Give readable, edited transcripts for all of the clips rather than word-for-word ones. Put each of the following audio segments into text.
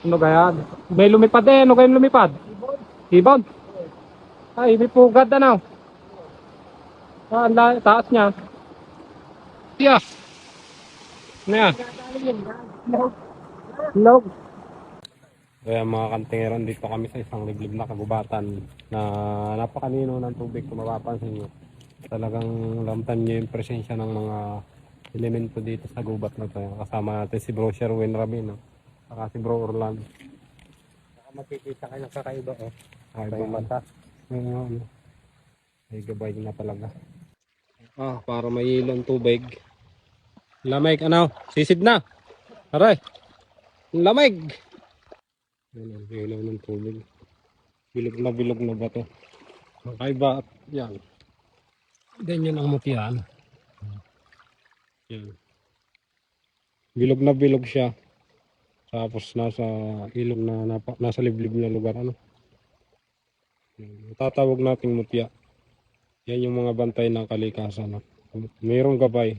Ano kaya? May lumipad eh. Ano kayong lumipad? Ibon. Ay, may pugad ano. Ah, taas niya. Yeah. Ano yan? Hello. Kaya mga kantingeron, dito kami sa isang liblib na kagubatan na napakalino ng tubig kung mapapansin nyo. Talagang lamtan nyo yung presensya ng mga elemento dito sa gubat na to. Kasama natin si Bro Sherwin Rabin, saka si Bro Orlando. Saka makikita kayo ng kakaiba, oh. Kakaiba yung mata. Ay gabay na talaga. Ah, para may ilong tubig. Lamig, ano? Sisid na. Aray. Lamig. Ayan, ilaw ng tubig. Bilog na ba to? Kakaiba at yan. Ganyan ang mutihan. Yan. Bilog siya. Tapos nasa ilog na nasa liblib na lugar. Ano? Tatawag nating mutya. Yan yung mga bantay ng kalikasan. No? Mayroong gabay.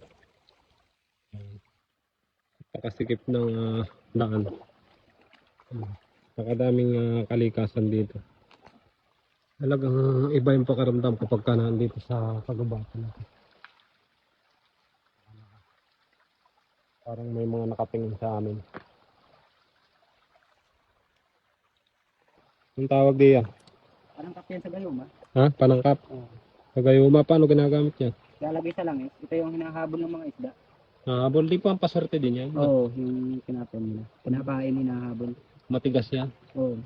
Pakasikip ng daan. Nakadaming kalikasan dito. Talagang iba yung pakaramdam kapag ka nandito sa kagubatan natin. Parang may mga nakatingin sa amin. Ang tawag diyan? Panangkap yan sa gayuma. Ha? Panangkap? Oo. Sa gayuma, paano ginagamit yan? Lalagay sa langis. Ito yung hinahabol ng mga isda. Habol, di pa ang pasarte din yan. Oo, yung kinapon nila. Pinapain, hinahabol. Matigas yan. Oo.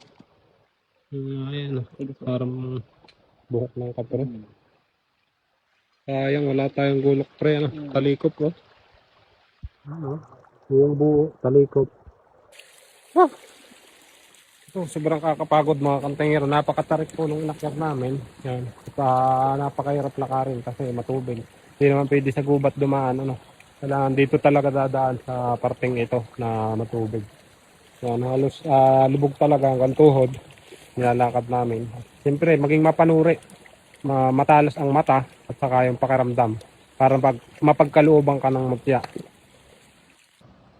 Ayan, Tigas yan. parang buhok ng kapre. Sayang, wala tayong gulok pre. Ano? Talikop, oh. Ano? Yung buo, talikop. Ah! Ito, sobrang kakapagod mga kantengero. Napakatarik po nung inakyat namin. Yan. Napakahirap lakarin kasi matubig. Hindi naman pwede sa gubat dumaan. Ano? Kailangan dito talaga dadaan sa parting ito na matubig. Yan, halos lubog talaga hanggang tuhod. Nilalakad namin. Siyempre, maging mapanuri. Matalas ang mata at saka yung pakiramdam. Para mapagkalooban ka ng mutya.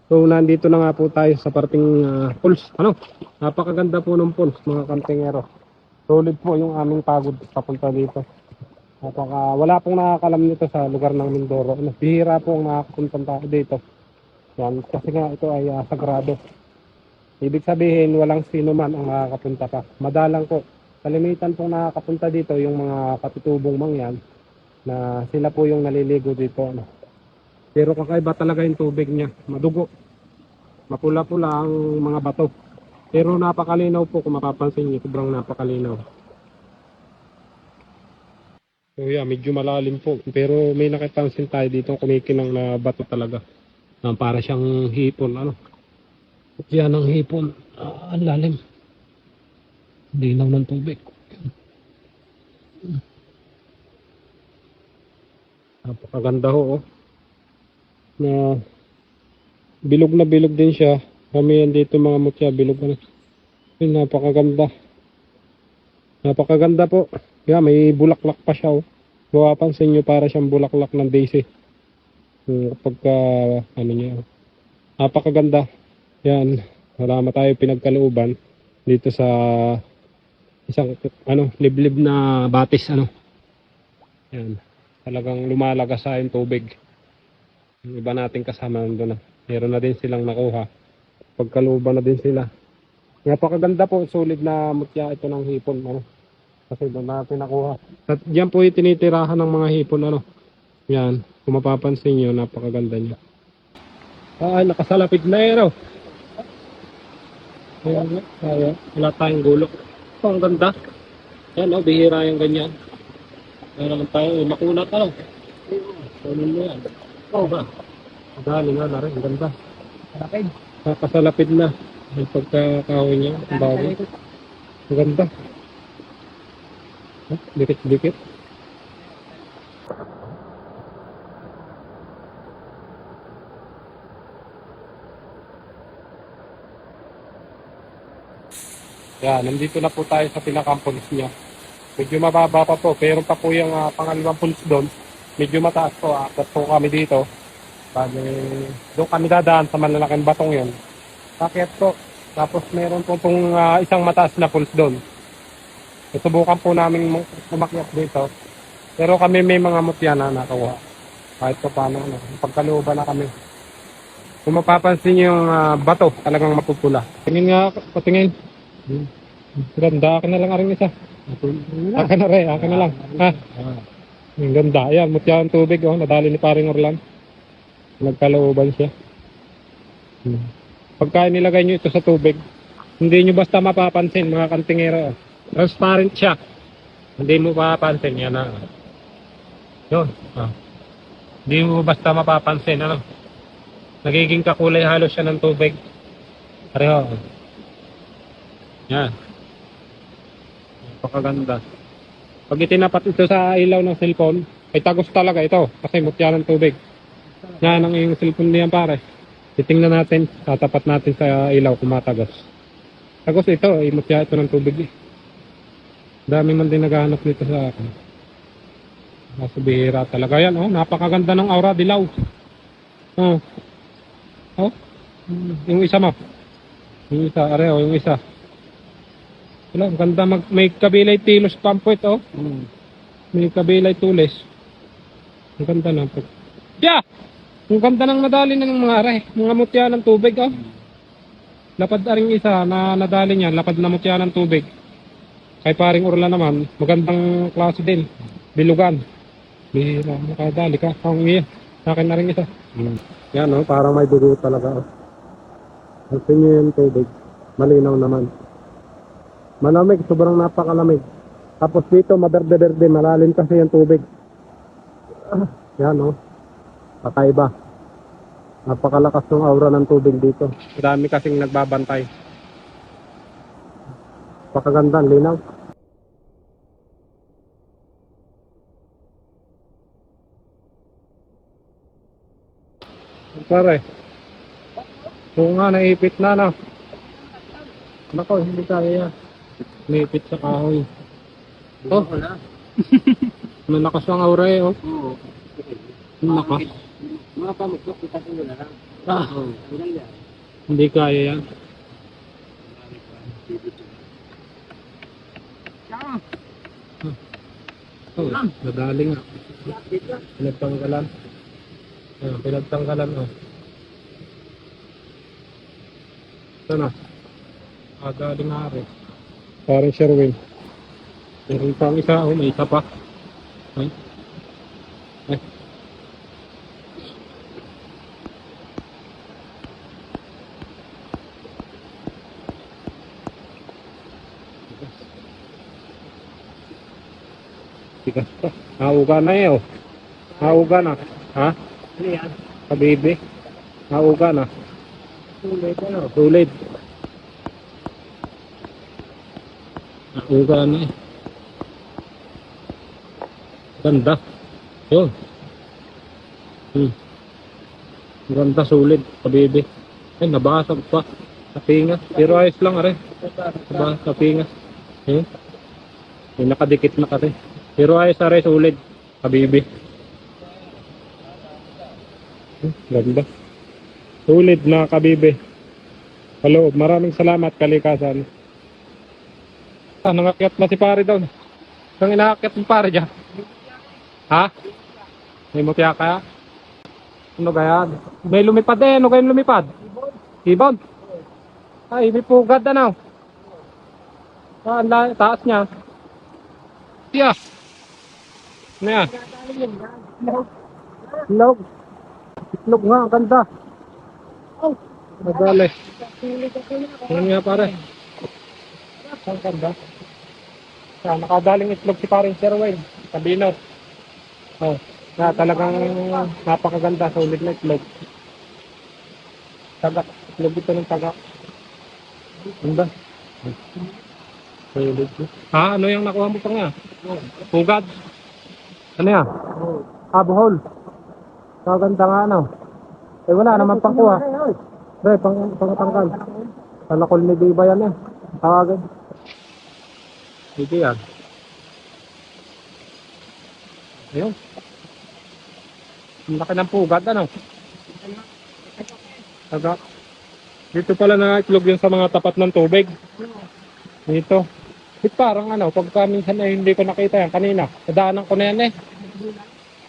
So, nandito na nga po tayo sa parting pools. Ano? Napakaganda po ng pools, mga kantingero. Solid po yung aming pagod papunta dito. Wala pong nakakalam nito sa lugar ng Mindoro. Bihira po ang nakakapunta dito. Yan, kasi nga ito ay sagrado. Ibig sabihin, walang sino man ang makakapunta pa. Madalang po. Kalimitan pong nakakapunta dito yung mga katutubong mangyan na sila po yung naliligo dito. Ano? Pero kakaiba talaga yung tubig niya. Madugo. Mapula-pula ang mga bato. Pero napakalinaw po kung mapapansin niyo. Sobrang napakalinaw. So yeah, medyo malalim po. Pero may nakipansin tayo dito kumikinang na bato talaga. Para siyang hipon. Ano? Yan ang hipon. Ang lalim. Linaw ng tubig. Napakaganda ho. Oh. Na bilog din siya. Kami yan dito mga mutya, bilog na. Napakaganda. Napakaganda po. Yeah, may bulaklak pa siya. Oh. Mapapansin nyo para siyang bulaklak ng daisy. Kapag ano niya. Napakaganda. Yan. Wala tayo pinagkalooban dito sa isang liblib na batis. Yan. Talagang lumalagas sa yung tubig. Yung iba nating kasama nandun na. Meron na din silang nakuha. Pagkaluban na din sila. Napakaganda po, solid na mutya ito ng hipon. Kasi doon natin nakuha. At diyan po yung tinitirahan ng mga hipon. Yan. Kung mapapansin nyo, napakaganda niya. Ay, nakasalapit na yun. Ayan, wala tayong gulok. Oh, ang ganda. Yan, bihira yung ganyan. Ayan naman tayo, makunat. Kunin mo yan. Oh ba? Dali nga na rin, ang ganda. Salapid. Nakasalapid na. Yung pagkakahoy niya, ang bago. Ang ganda. Dikit-dikit. Yan, nandito na po tayo sa pinakang pools niya. Medyo mababa pa po, pero pa po yung pangalawang pools doon. Medyo mataas po, apat po kami dito. Bali, doon kami dadaan sa malalaking batong yun. Bakit po, Tapos meron po pong isang mataas na pulse doon. Susubukan po namin umakyat dito. Pero kami may mga mutya na nakuha. Kahit pa paano, ano, pagkalooban na kami. Kung mapapansin niyo yung bato, talagang mapupula. Tingin nga, patingin. Ganda, akin na lang rin isa. Akin na rin, akin na lang. Ha? Ang ganda. Ayan, mutya ang tubig. Oh, nadali ni paring Orlan. Nagkalooban siya. Pagka nilagay nyo ito sa tubig, hindi nyo basta mapapansin mga kantingero. Transparent siya. Hindi mo mapapansin. Yan na. Yun. Hindi mo basta mapapansin. Ano? Nagiging kakulay halos siya ng tubig. Pareho. Yan. Napakaganda. Pag itinapat ito sa ilaw ng cellphone, ay tagos talaga ito. Kasi mutya ng tubig. Yan ang iyong cellphone niyan pare. Titingnan natin, tatapat natin sa ilaw kung matagos. Tagos ito, ay mutya ito ng tubig. Dami man din naghahanap nito sa akin. Nasa bihira talaga yan. Oh, napakaganda ng aura, dilaw. Oh. Oh. Yung isa mo. Yung isa, areo, yung isa. Wala, ang ganda may kabilay tilos pampuit, oh. May kabilay tulis. Ang ganda na. Yeah! Ang ganda ng nadali ng mga mga mutya ng tubig, oh. Lapad aring isa na nadali niya, lapad na mutya ng tubig. Kay paring Orlan naman, magandang klase din. Bilugan. Bihira, makadali ka. Ang iya. Sa akin na rin isa. Yan, oh, parang may dugo talaga, oh. Kasi niyo yung tubig. Malinaw naman. Malamig, sobrang napakalamig. Tapos dito, maberde-berde, malalim kasi yung tubig. Yan, oh. Kakaiba. Napakalakas ng aura ng tubig dito. Dami kasing nagbabantay. Napakaganda, linaw. Pare. Oo nga, naipit na na. Nako, hindi kaya yan. Naipit sa kahoy. Oh, malakas ang aura eh, oh. Oo. Malakas. Mga pamuklok, kita ko na lang. Hindi kaya yan. Oh, nadali nga. Pinagtanggalan. Pinagtanggalan, oh. Ito na. Dali nga rin. Parang Sherwin. Meron pang isa, oh, may isa pa. Ay. Ay. Tigas pa. Nauga na eh, oh. Nauga na. Ha? Ano yan? Kabibi. Nauga na. Sulit, ano? Sulit. Nauga na eh. Ganda. Yun. Ganda, sulit. Kabibi. Ay, nabasag pa. Napingas. Pero ayos lang, are. Napingas. Yun. May nakadikit na kasi. Pero ayos, are. Sulit. Kabibi. Ganda. Sulit na kabibi. Hello, maraming salamat kalikasan. Nangakyat na si pare daw. Nang inaakyat ng pare dyan. Ha? May mutya kaya? Ano kaya? May lumipad eh. Ano kayong lumipad? Ibon. Ay, may pugad ano. Taas niya. Tiya. Ano yan? Itlog. Itlog nga, ang ganda. Madali. Ano nga pare? Ang ganda. Nakadaling itlog si paring Sherwin. Sabino. Oh, talagang napakaganda. Solid na itlog. Tagak. Itlog ito ng tagak. Ganda. Solid. Ha? Ano yung nakuha mo pa nga? Pugad. Ano yan? Buhol. Kaganda nga ano. Eh wala naman pangkuha. Pre, pangtanggal. Talakol ni Diba yan eh. Tawagin. Hindi yan. Ayun. Ang laki ng pugad ano. Tagak. Dito pala na-itlog yun sa mga tapat ng tubig. Dito. Parang ano, pagka minsan ay hindi ko nakita yan kanina. Nadaanan ko na yan eh.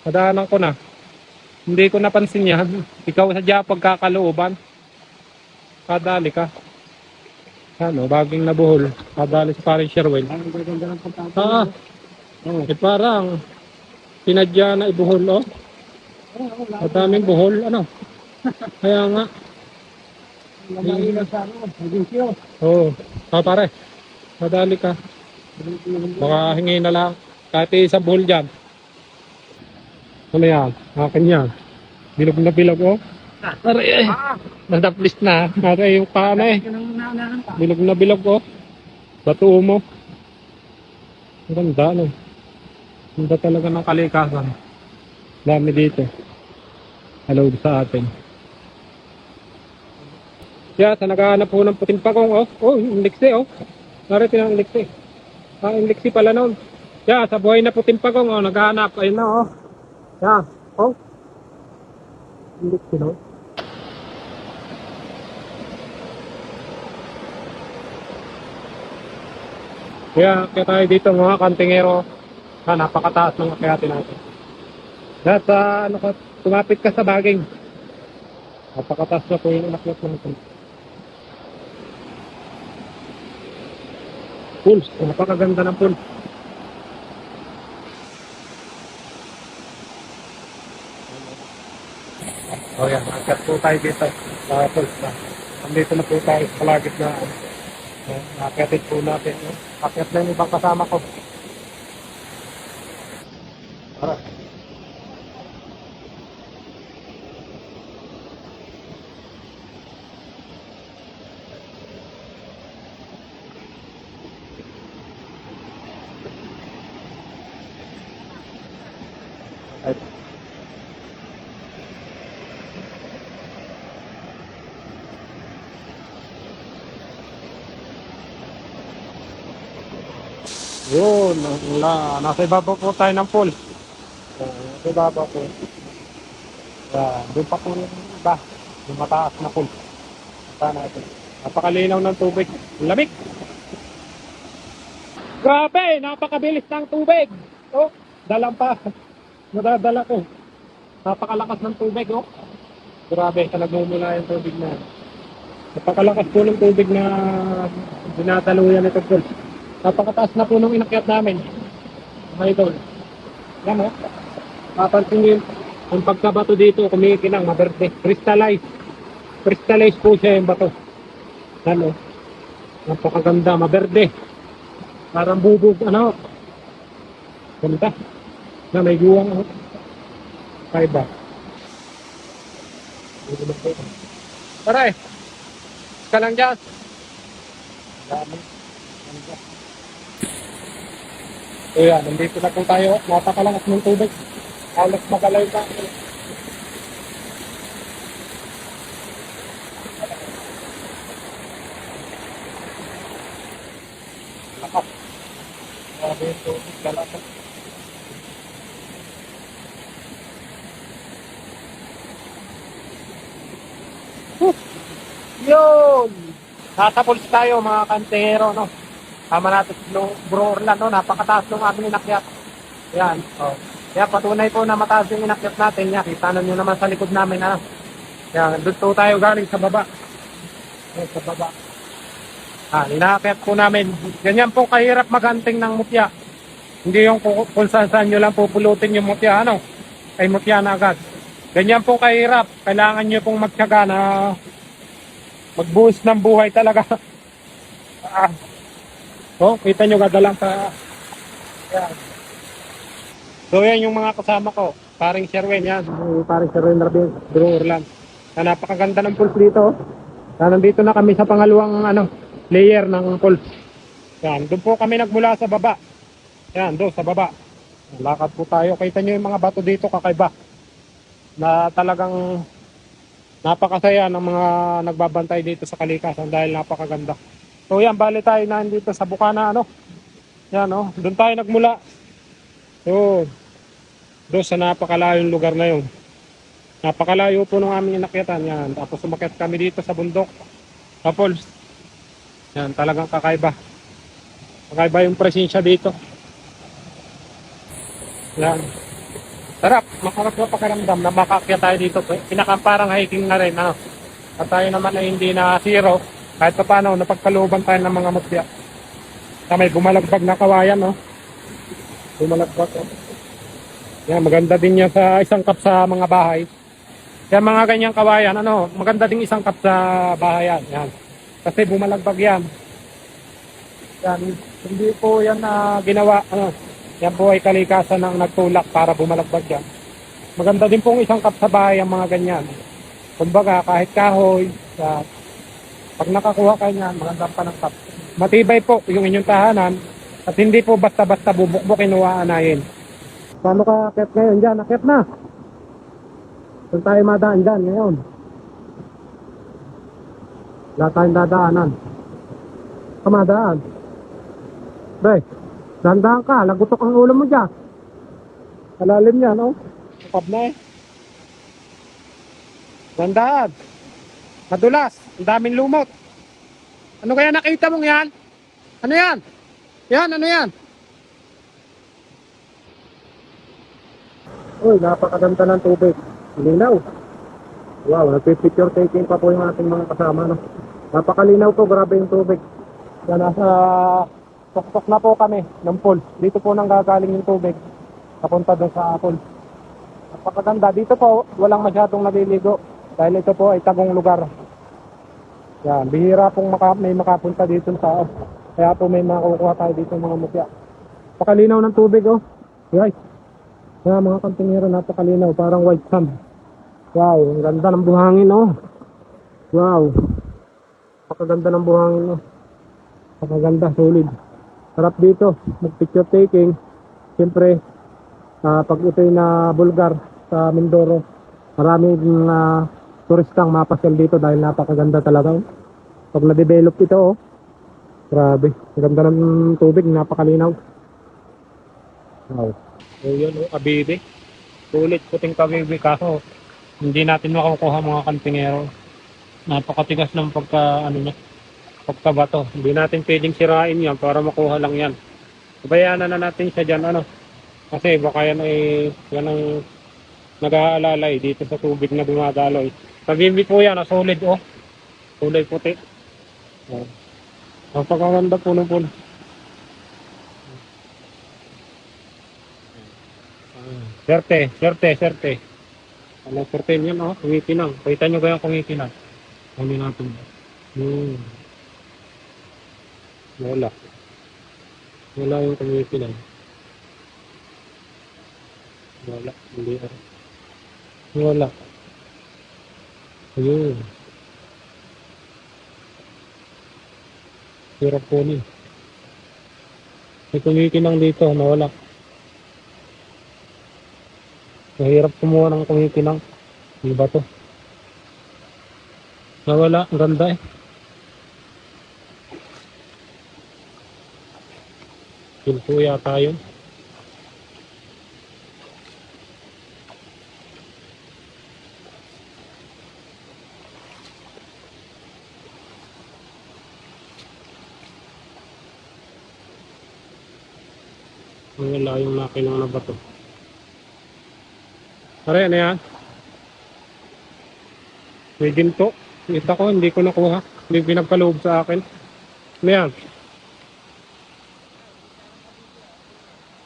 Nadaanan ko na. Hindi ko napansin yan. Ikaw sadya pagkakalooban. Kadali ka. Ano, baging nabuhol. Kadali sa paring Sherwin. Ang gaganda ng pagkakataon. Ah, parang pinadya na ibuhol oh. Madaming buhol, ano. Kaya nga. Lamang sa ano, naging siyo. Oo. Pare. Madali ka. Baka hingi na lang. Kahit isang buhol dyan. Ano yan? Akin yan. Bilog na bilog oh. Aray eh. Nadaplis na. Aray yung paano eh. Bilog na bilog oh. Bato mo. Ang ganda no. Ganda talaga ng kalikasan. Dami dito. Hello sa atin. Yeah, sa naghahanap po ng puting pagong oh. Oh, yung liksi oh. Narito yung liksi. Ah, yung liksi pala noon. Yeah, sa buhay na puting pagong oh, naghahanap. Ayun na oh. Yeah, oh. Yung liksi no. Kaya tayo dito mga kantingero. Napakataas ng akyatin natin. At ano ka, tumapit ka sa baging. Napakataas na po yung akyat natin. Pulse, napakaganda ng pulse. O yan, akyat po tayo dito sa pulse na. Nandito na po tayo sa kalagit na akyatin po natin. Akyat na yung ibang kasama ko. Tara. Ay. Yun, nasa ibabaw po tayo ng pool. Nasa ibabaw po. Doon pa po yung iba, yung mataas na pool. Punta natin. Napakalinaw ng tubig. Lamig! Grabe! Napakabilis ng tubig! Oh, dalang pa. Nadadala ko. Napakalakas ng tubig, oh. Grabe, sa nagmumula yung tubig na. Napakalakas po ng tubig na dinadaluyan ito po. Napakataas na po nung inakyat namin. Mga idol. Yan, oh. Papansin nyo yung pagkabato dito, kumikinang, maberde. Crystallized. Crystallized po siya yung bato. Yan, oh. Napakaganda, maberde. Parang bubog, ano. Ganda. Na may guwang, oh. Kaiba. Tara eh. Ka lang dyan. Dami. So yan, nandito na po tayo. Napakalakas ng tubig. Halos magalay na. Lakas. Grabe yung tubig. Galakas. Yun! Natapos tayo mga kantero, no? Tama natin si Bro Orlando, napakataas ng aming inakyat. Yan, oh. Kaya patunay po na mataas yung inakyat natin. Yan, kita nyo naman sa likod namin, ano? Yan, doon po tayo galing sa baba. Yan, sa baba. Inakyat po namin. Ganyan po kahirap maghanting ng mutya. Hindi yung kung saan nyo lang pupulutin yung mutya, ano? Ay mutya na agad. Ganyan po kahirap. Kailangan nyo pong magtiyaga na magbuhos ng buhay talaga. Oh, kita nyo gadalang sa yan. So yan yung mga kasama ko. Paring Sherwin yan. Paring Sherwin Rabin, Bro Orlan. Napakaganda ng pulse dito. Nandito na kami sa pangalawang layer ng pulse. Yan, doon po kami nagmula sa baba. Yan, doon sa baba. Lakad po tayo. Kita nyo yung mga bato dito kakaiba. Na talagang napakasaya ng mga nagbabantay dito sa kalikasan dahil napakaganda. So yan, bali tayo na dito sa Bukana, Yan, doon tayo nagmula. So, doon sa napakalayong lugar na yun. Napakalayo po ng aming inakyatan. Yan, tapos umakyat kami dito sa bundok. Kapol. Yan, talagang kakaiba. Kakaiba yung presensya dito. Yan. Sarap, masarap na pakiramdam na makaakyat tayo dito. Parang hiking na rin, ano. At tayo naman ay hindi na zero. Kahit pa paano, napagkalooban tayo ng mga mutya. May bumalagbag na kawayan, no. Bumalagbag, oh. Yan, maganda din yan sa isang cup sa mga bahay. Kaya mga ganyang kawayan, ano, maganda din isang cup sa bahayan. Yan. Kasi bumalagbag yan. Yan, hindi po yan na ginawa, ano. Yan po ay kalikasan ng nagtulak para bumalagbag yan. Maganda din pong isang cup sa bahay ang mga ganyan. Kumbaga, kahit kahoy, pag nakakuha kayo niyan, maganda pa ng cup. Matibay po yung inyong tahanan at hindi po basta-basta bubukbukin o aanayin. Paano ka akit ngayon dyan? Akit na! Saan tayo madaan dyan ngayon? Wala tayong dadaanan. Kamadaan. Pre, dandaan ka. Lagutok ang ulo mo dyan. Kalalim yan, no? Kapab na eh. Dandaan. Madulas. Ang daming lumot. Ano kaya nakita mong yan? Ano yan? Yan, ano yan? Uy, napakaganda ng tubig. Linaw. Wow, nagpipicture taking pa po yung ating mga kasama. No? Napakalinaw po, grabe yung tubig. Yan, nasa tuktok na po kami ng pool. Dito po nang gagaling yung tubig. Papunta doon sa pool. Napakaganda. Dito po, walang masyadong naliligo. Dahil ito po ay tagong lugar. Yan, bihira pong may makapunta dito sa tao. Kaya po may makukuha tayo dito mga mutya. Napakalinaw ng tubig, oh. Guys. Kaya mga kantingero, napakalinaw. Parang white sand. Wow, ang ganda ng buhangin, oh. Wow. Napakaganda ng buhangin, oh. Napakaganda, solid. Sarap dito, mag-picture taking. Siyempre, pag ito'y na Bulgar sa Mindoro, maraming turistang mapasyal dito dahil napakaganda talaga. Oh. Pag na-develop ito, oh. Grabe, ang ganda ng tubig, napakalinaw. Wow. So yun, oh, Abibi. Sulit, puting Abibi, kaso hindi natin makukuha mga kantingero. Napakatigas ng pagkabato. Hindi natin pwedeng sirain yan para makuha lang yan. Bayanan na natin siya dyan, ano. Kasi baka yan ay, yan ang nag-aalalay dito sa tubig na dumadaloy. Abibi po yan, solid, oh. Kulay puti. Oh. Napakaganda po ng pool. Serte. Ano, serte yan, oh. Kumikinang. Kita nyo kaya kumikinang. Ano natin. Wala. Wala yung kumikinang. Wala. Hindi. Wala. Ayun. Hirap po niya. May kumikinang dito. Nawala. Mahirap kumuha ng kumikinang. Di ba to? Nawala. Ang ganda eh. Yun po yata yun. Wala yung nakinang na bato. Pare, ano yan? May ginto. Kita ko, hindi ko nakuha. Hindi pinagkaloob sa akin. Ano yan?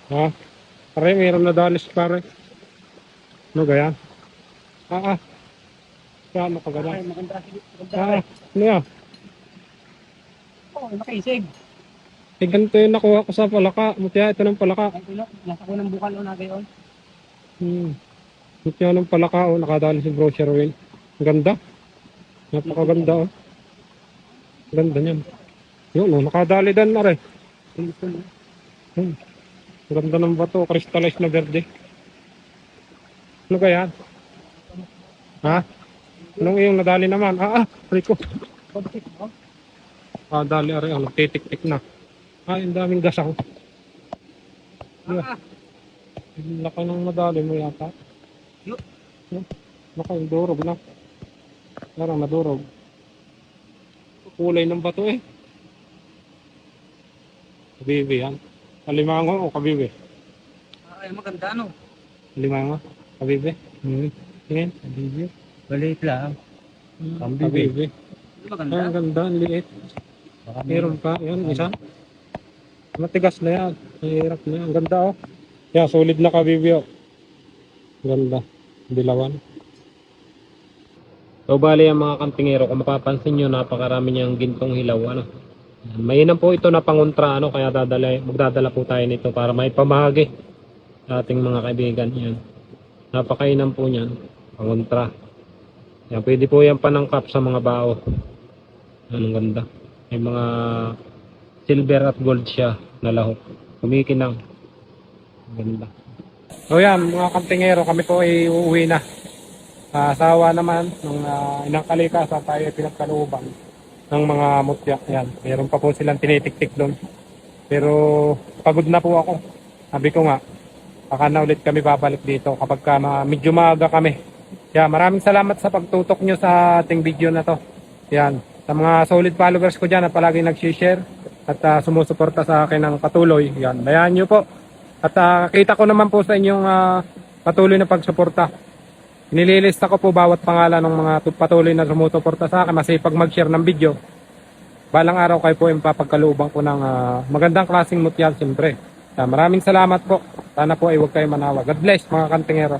Ha? Pare, mayroon na dalis pare. Ano ba yan? Yan, nakagana. Ay, maganda. Ano yan? Oh, nakisig. Eh, ganito yung nakuha ko sa palaka. Mutya, ito ng palaka. Ay, tulo. Nasa ko ng bukal o na gayon. Mutya ng palaka, oh. Nakadali si Bro Sherwin. Ang ganda. Napakaganda, oh. Ganda niyan. Yun, oh. Nakadali dan na rin. Ang ganda ng bato. Crystallized na verde. Ano kaya? Ha? Anong iyong nadali naman? Rico. Dali, ari, oh. Nagtitik-tik na. Ang daming gas ako. Laki ng nadali mo yata. Laki, durog na. Parang nadurog. kulay ng bato eh. Kabibi yan. Kalimango o kabibi? Ay, maganda ano. Kalimango? Kabibi? Yan. Kabibi. Baliit lang. Kabibi. Maganda. Ang ganda, ang liit. Meron pa, yan, isa. Matigas na yan. Mahirap na yan. Ang ganda oh. Yan, solid na kabibi oh. Ganda. Dilawan. So bali ang mga kantingero, kung mapapansin nyo, napakarami niyang gintong hilaw. Ano? Mainam po ito na pangontra, ano? Kaya magdadala po tayo nito para may pamahagi sa ating mga kaibigan. Yan. Napakainam po niyan. Pangontra. Yan, pwede po yan panangkap sa mga bao. Anong ganda. May mga silver at gold siya na lahok. Kumikinang. Ganda. So yan mga kantingero, kami po ay uuwi na. Asawa naman nung inang kalikasan tayo ay pinagkalooban ng mga mutya. Yan. Meron pa po silang tinitik-tik doon. Pero pagod na po ako. Sabi ko nga, baka na ulit kami babalik dito kapag medyo maaga kami. Yan, maraming salamat sa pagtutok nyo sa ating video na to. Yan. Sa mga solid followers ko dyan na palagi nag-share at sumusuporta sa akin ng patuloy. Yan. Bayaan nyo po. At kita ko naman po sa inyong patuloy na pagsuporta. Nililista ko po bawat pangalan ng mga patuloy na sumusuporta sa akin. Masipag mag-share ng video. Balang araw kayo po yung papagkalooban ko ng magandang klaseng mutya siyempre. Maraming salamat po. Sana po ay huwag kayo manawa. God bless mga kantingero.